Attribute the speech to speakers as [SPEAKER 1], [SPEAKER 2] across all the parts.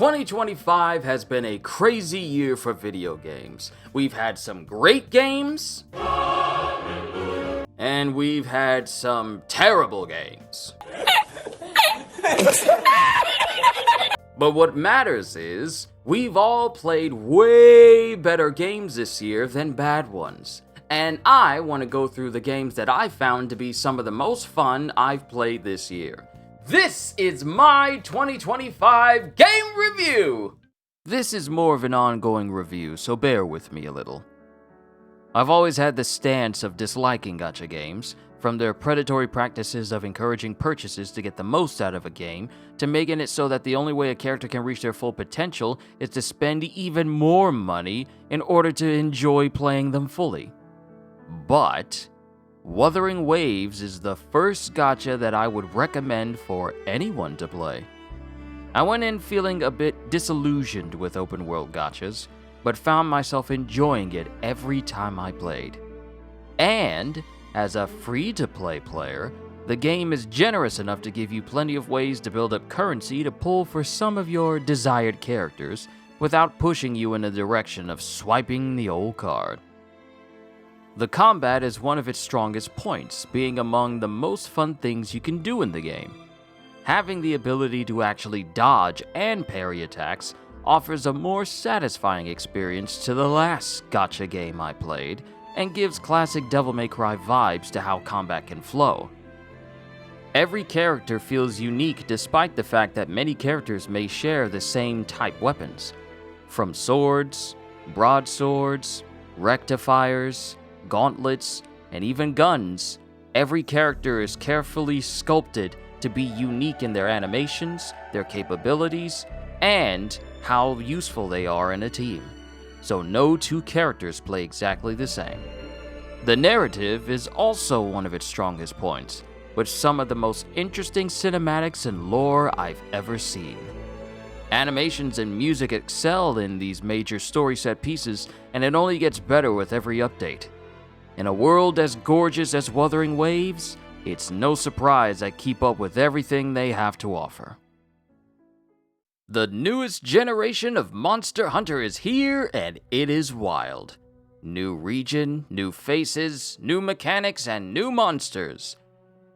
[SPEAKER 1] 2025 has been a crazy year for video games. We've had some great games, and we've had some terrible games. But what matters is, we've all played way better games this year than bad ones. And I want to go through the games that I found to be some of the most fun I've played this year. This is my 2025 game review! This is more of an ongoing review, so bear with me a little. I've always had the stance of disliking gacha games, from their predatory practices of encouraging purchases to get the most out of a game, to making it so that the only way a character can reach their full potential is to spend even more money in order to enjoy playing them fully. But Wuthering Waves is the first gacha that I would recommend for anyone to play. I went in feeling a bit disillusioned with open world gachas, but found myself enjoying it every time I played. And, as a free-to-play player, the game is generous enough to give you plenty of ways to build up currency to pull for some of your desired characters, without pushing you in the direction of swiping the old card. The combat is one of its strongest points, being among the most fun things you can do in the game. Having the ability to actually dodge and parry attacks offers a more satisfying experience to the last gacha game I played, and gives classic Devil May Cry vibes to how combat can flow. Every character feels unique despite the fact that many characters may share the same type weapons. From swords, broadswords, rectifiers, gauntlets, and even guns, every character is carefully sculpted to be unique in their animations, their capabilities, and how useful they are in a team. So no two characters play exactly the same. The narrative is also one of its strongest points, with some of the most interesting cinematics and lore I've ever seen. Animations and music excel in these major story set pieces, and it only gets better with every update. In a world as gorgeous as Wuthering Waves, it's no surprise I keep up with everything they have to offer. The newest generation of Monster Hunter is here, and it is wild. New region, new faces, new mechanics, and new monsters.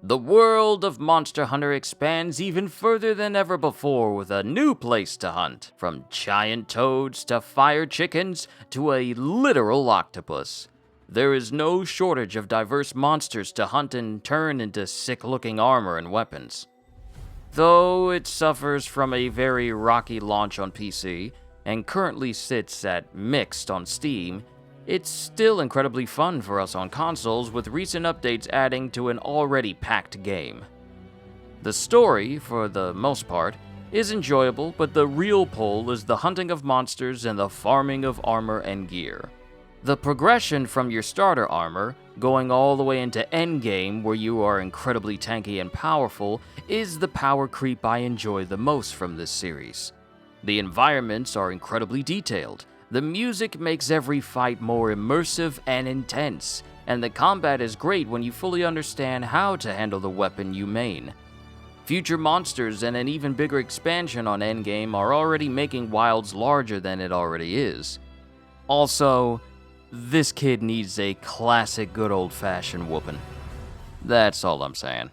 [SPEAKER 1] The world of Monster Hunter expands even further than ever before with a new place to hunt, from giant toads to fire chickens to a literal octopus. There is no shortage of diverse monsters to hunt and turn into sick-looking armor and weapons. Though it suffers from a very rocky launch on PC, and currently sits at mixed on Steam, it's still incredibly fun for us on consoles, with recent updates adding to an already packed game. The story, for the most part, is enjoyable, but the real pull is the hunting of monsters and the farming of armor and gear. The progression from your starter armor, going all the way into endgame where you are incredibly tanky and powerful, is the power creep I enjoy the most from this series. The environments are incredibly detailed, the music makes every fight more immersive and intense, and the combat is great when you fully understand how to handle the weapon you main. Future monsters and an even bigger expansion on endgame are already making Wilds larger than it already is. Also, this kid needs a classic good old-fashioned whooping. That's all I'm saying.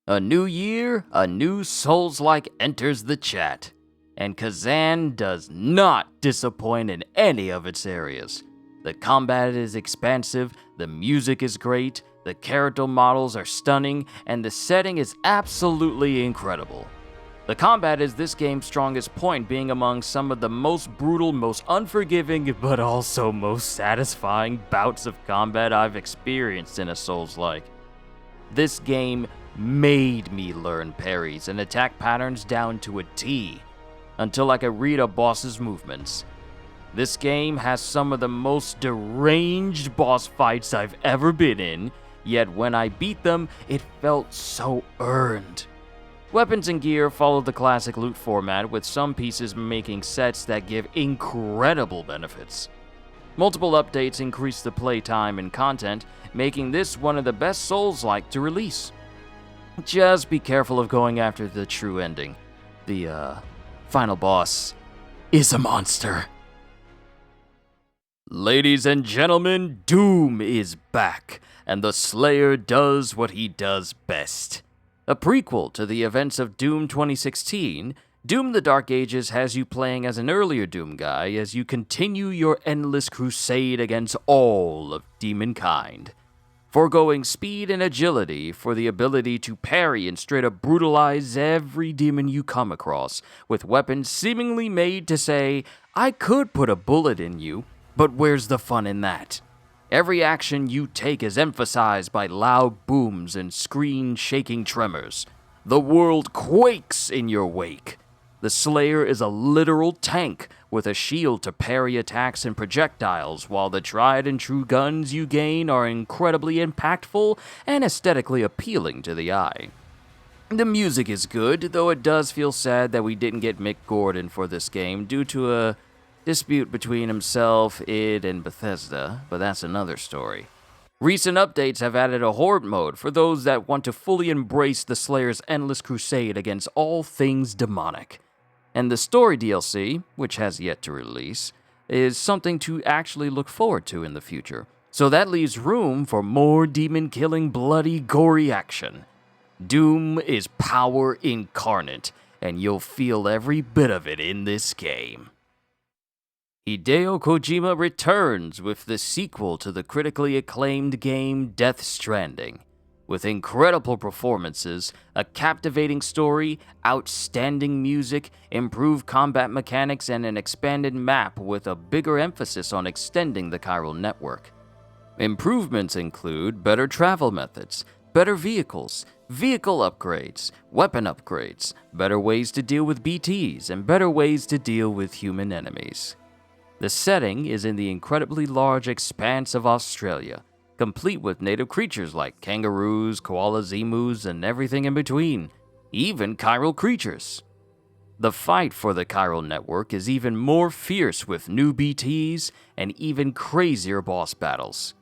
[SPEAKER 1] A new year, a new Souls-like enters the chat. And Khazan does not disappoint in any of its areas. The combat is expansive, the music is great, the character models are stunning, and the setting is absolutely incredible. The combat is this game's strongest point, being among some of the most brutal, most unforgiving, but also most satisfying bouts of combat I've experienced in a Souls-like. This game made me learn parries and attack patterns down to a T, until I could read a boss's movements. This game has some of the most deranged boss fights I've ever been in, yet when I beat them, it felt so earned. Weapons and gear follow the classic loot format, with some pieces making sets that give incredible benefits. Multiple updates increase the playtime and content, making this one of the best Souls-like to release. Just be careful of going after the true ending. The final boss is a monster. Ladies and gentlemen, Doom is back, and the Slayer does what he does best. A prequel to the events of Doom 2016, Doom the Dark Ages has you playing as an earlier Doom guy as you continue your endless crusade against all of demonkind. Foregoing speed and agility for the ability to parry and straight up brutalize every demon you come across, with weapons seemingly made to say, I could put a bullet in you, but where's the fun in that? Every action you take is emphasized by loud booms and screen-shaking tremors. The world quakes in your wake. The Slayer is a literal tank with a shield to parry attacks and projectiles, while the tried and true guns you gain are incredibly impactful and aesthetically appealing to the eye. The music is good, though it does feel sad that we didn't get Mick Gordon for this game due to a dispute between himself, id, and Bethesda, but that's another story. Recent updates have added a horde mode for those that want to fully embrace the Slayer's endless crusade against all things demonic. And the story DLC, which has yet to release, is something to actually look forward to in the future. So that leaves room for more demon-killing, bloody, gory action. Doom is power incarnate, and you'll feel every bit of it in this game. Hideo Kojima returns with the sequel to the critically acclaimed game Death Stranding. With incredible performances, a captivating story, outstanding music, improved combat mechanics, and an expanded map with a bigger emphasis on extending the chiral network. Improvements include better travel methods, better vehicles, vehicle upgrades, weapon upgrades, better ways to deal with BTs, and better ways to deal with human enemies. The setting is in the incredibly large expanse of Australia, complete with native creatures like kangaroos, koalas, emus, and everything in between, even chiral creatures. The fight for the chiral network is even more fierce with new BTs and even crazier boss battles.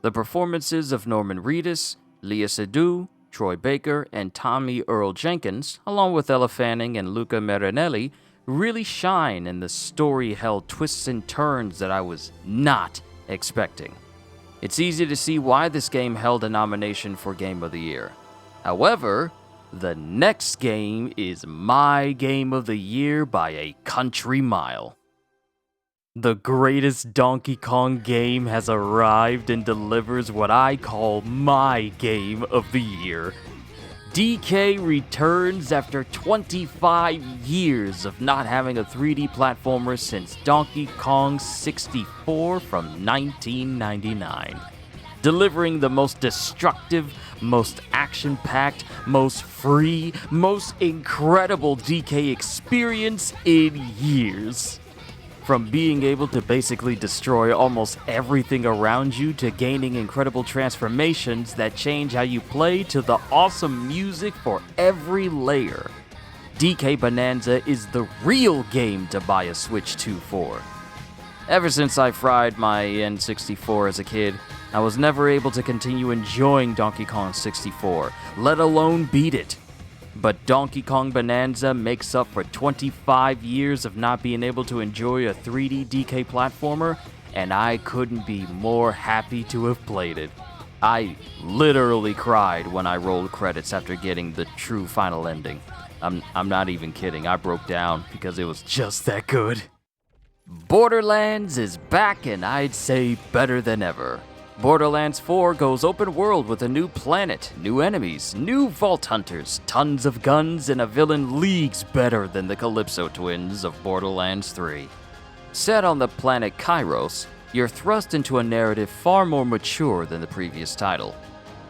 [SPEAKER 1] The performances of Norman Reedus, Leah Seydoux, Troy Baker, and Tommy Earl Jenkins, along with Ella Fanning and Luca Marinelli, really shine in the story held twists and turns that I was not expecting. It's easy to see why this game held a nomination for Game of the Year. However, the next game is my Game of the Year by a country mile. The greatest Donkey Kong game has arrived and delivers what I call my Game of the Year. DK returns after 25 years of not having a 3D platformer since Donkey Kong 64 from 1999. Delivering the most destructive, most action-packed, most free, most incredible DK experience in years. From being able to basically destroy almost everything around you to gaining incredible transformations that change how you play to the awesome music for every layer. DK Bananza is the real game to buy a Switch 2 for. Ever since I fried my N64 as a kid, I was never able to continue enjoying Donkey Kong 64, let alone beat it. But Donkey Kong Bonanza makes up for 25 years of not being able to enjoy a 3D DK platformer, and I couldn't be more happy to have played it. I literally cried when I rolled credits after getting the true final ending. I'm not even kidding, I broke down because it was just that good. Borderlands is back, and I'd say better than ever. Borderlands 4 goes open world with a new planet, new enemies, new vault hunters, tons of guns, and a villain leagues better than the Calypso twins of Borderlands 3. Set on the planet Kairos, you're thrust into a narrative far more mature than the previous title.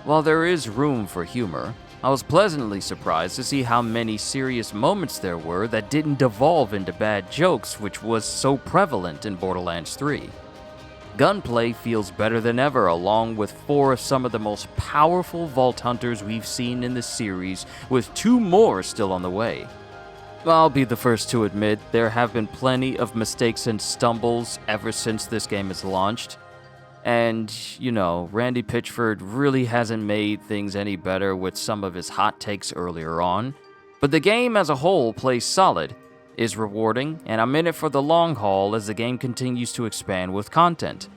[SPEAKER 1] While there is room for humor, I was pleasantly surprised to see how many serious moments there were that didn't devolve into bad jokes, which was so prevalent in Borderlands 3. Gunplay feels better than ever, along with 4 of some of the most powerful Vault Hunters we've seen in the series, with 2 more still on the way. I'll be the first to admit there have been plenty of mistakes and stumbles ever since this game is launched. And, Randy Pitchford really hasn't made things any better with some of his hot takes earlier on. But the game as a whole plays solid, is rewarding, and I'm in it for the long haul as the game continues to expand with content.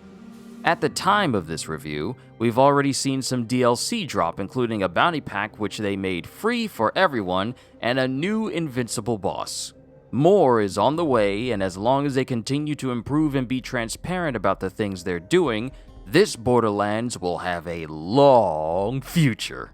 [SPEAKER 1] At the time of this review, we've already seen some DLC drop, including a bounty pack which they made free for everyone, and a new invincible boss. More is on the way, and as long as they continue to improve and be transparent about the things they're doing, this Borderlands will have a long future.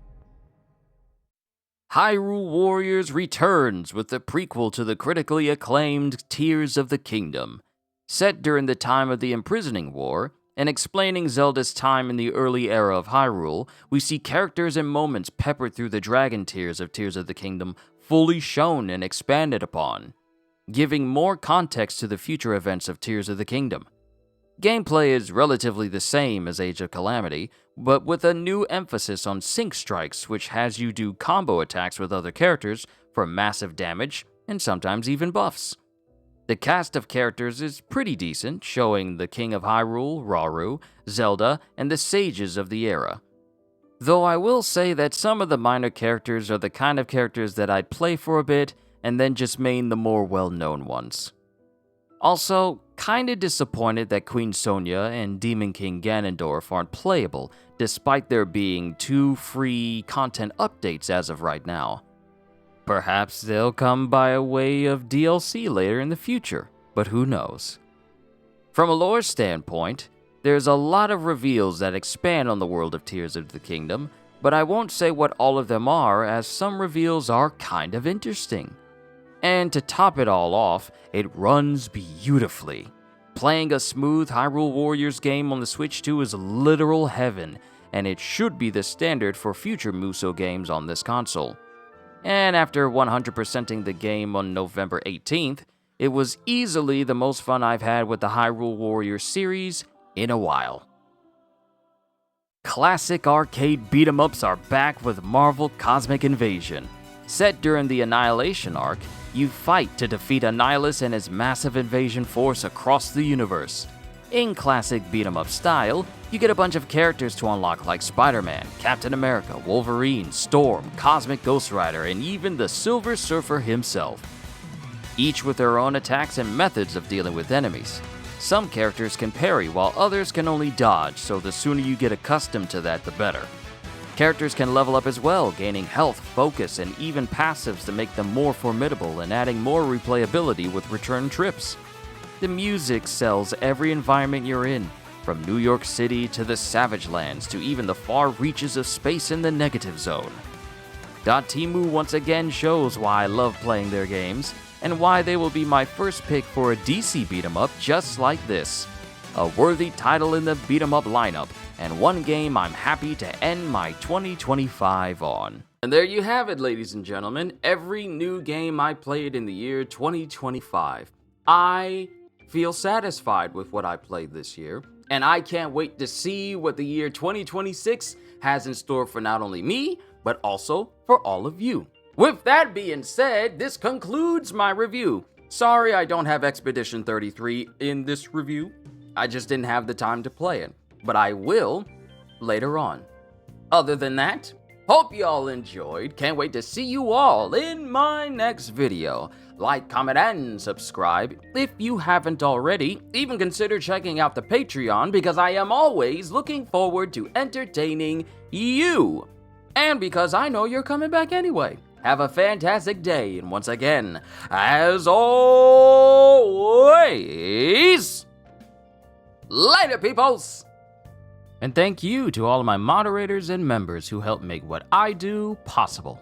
[SPEAKER 1] Hyrule Warriors returns with the prequel to the critically acclaimed Tears of the Kingdom. Set during the time of the Imprisoning War, and explaining Zelda's time in the early era of Hyrule, we see characters and moments peppered through the dragon tears of Tears of the Kingdom fully shown and expanded upon, giving more context to the future events of Tears of the Kingdom. Gameplay is relatively the same as Age of Calamity, but with a new emphasis on sync strikes, which has you do combo attacks with other characters for massive damage and sometimes even buffs. The cast of characters is pretty decent, showing the King of Hyrule, Rauru, Zelda, and the sages of the era. Though I will say that some of the minor characters are the kind of characters that I'd play for a bit and then just main the more well-known ones. Also, kinda disappointed that Queen Sonia and Demon King Ganondorf aren't playable, despite there being 2 free content updates as of right now. Perhaps they'll come by a way of DLC later in the future, but who knows. From a lore standpoint, there's a lot of reveals that expand on the world of Tears of the Kingdom, but I won't say what all of them are, as some reveals are kind of interesting. And to top it all off, it runs beautifully. Playing a smooth Hyrule Warriors game on the Switch 2 is literal heaven, and it should be the standard for future Musou games on this console. And after 100%ing the game on November 18th, it was easily the most fun I've had with the Hyrule Warriors series in a while. Classic arcade beat-em-ups are back with Marvel Cosmic Invasion. Set during the Annihilation arc, you fight to defeat Annihilus and his massive invasion force across the universe. In classic beat-em-up style, you get a bunch of characters to unlock like Spider-Man, Captain America, Wolverine, Storm, Cosmic Ghost Rider, and even the Silver Surfer himself. Each with their own attacks and methods of dealing with enemies. Some characters can parry while others can only dodge, so the sooner you get accustomed to that, the better. Characters can level up as well, gaining health, focus, and even passives to make them more formidable and adding more replayability with return trips. The music sells every environment you're in, from New York City to the Savage Lands to even the far reaches of space in the Negative Zone. Dotemu once again shows why I love playing their games, and why they will be my first pick for a DC beat-em-up just like this. A worthy title in the beat-em-up lineup, and one game I'm happy to end my 2025 on. And there you have it, ladies and gentlemen, every new game I played in the year 2025. I feel satisfied with what I played this year, and I can't wait to see what the year 2026 has in store for not only me, but also for all of you. With that being said, this concludes my review. Sorry I don't have Expedition 33 in this review. I just didn't have the time to play it, but I will later on. Other than that, hope you all enjoyed. Can't wait to see you all in my next video. Like, comment, and subscribe if you haven't already. Even consider checking out the Patreon because I am always looking forward to entertaining you. And because I know you're coming back anyway. Have a fantastic day, and once again, as always, later, peoples! And thank you to all of my moderators and members who help make what I do possible.